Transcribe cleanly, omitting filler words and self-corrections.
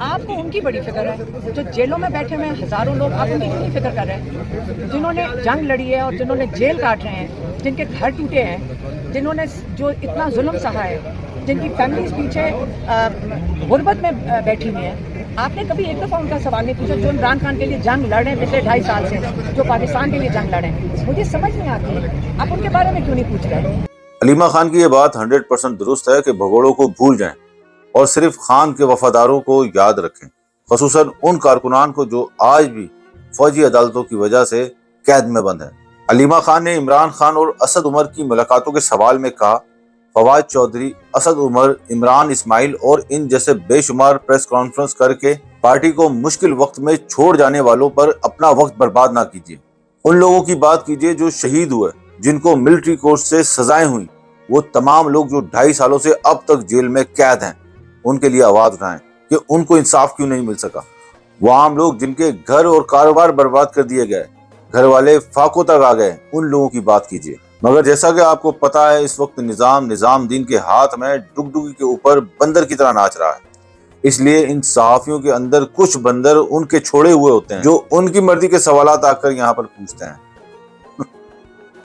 آپ کو ان کی بڑی فکر ہے جو جیلوں میں بیٹھے ہوئے ہیں ہزاروں لوگ، آپ ان کی کتنی فکر کر رہے ہیں؟ جنہوں نے جنگ لڑی ہے اور جنہوں نے جیل کاٹ رہے ہیں، جن کے گھر ٹوٹے ہیں، جنہوں نے جو اتنا ظلم سہا ہے، جن کی فیملیز پیچھے غربت میں بیٹھی ہوئی ہیں، آپ نے کبھی ایک دفعہ ان کا سوال نہیں پوچھا جو عمران خان کے لیے جنگ لڑ رہے ہیں پچھلے 2.5 سال سے، جو پاکستان کے لیے جنگ لڑے ہیں؟ مجھے سمجھ نہیں آتی آپ ان کے بارے میں کیوں نہیں پوچھ رہے؟ علیمہ خان کی یہ بات 100% درست ہے کہ بھگوڑوں کو بھول جائیں اور صرف خان کے وفاداروں کو یاد رکھیں، خصوصاً ان کارکنان کو جو آج بھی فوجی عدالتوں کی وجہ سے قید میں بند ہیں۔ علیمہ خان نے عمران خان اور اسد عمر کی ملاقاتوں کے سوال میں کہا، فواد چودھری، اسد عمر، عمران اسماعیل اور ان جیسے بے شمار پریس کانفرنس کر کے پارٹی کو مشکل وقت میں چھوڑ جانے والوں پر اپنا وقت برباد نہ کیجیے۔ ان لوگوں کی بات کیجیے جو شہید ہوئے، جن کو ملٹری کورٹ سے سزائیں ہوئیں، وہ تمام لوگ جو 2.5 سالوں سے اب تک جیل میں قید ہیں، ان کے لیے آواز اٹھائیں کہ ان کو انصاف کیوں نہیں مل سکا۔ وہ عام لوگ جن کے گھر اور کاروبار برباد کر دیے گئے، گھر والے فاقوں تک آ گئے، ان لوگوں کی بات کیجیے۔ مگر جیسا کہ آپ کو پتا ہے اس وقت نظام دین کے ہاتھ میں ڈگڈگی کے اوپر بندر کی طرح ناچ رہا ہے، اس لیے ان صحافیوں کے اندر کچھ بندر ان کے چھوڑے ہوئے ہوتے ہیں جو ان کی مرضی کے سوالات آ کر یہاں پر پوچھتے ہیں۔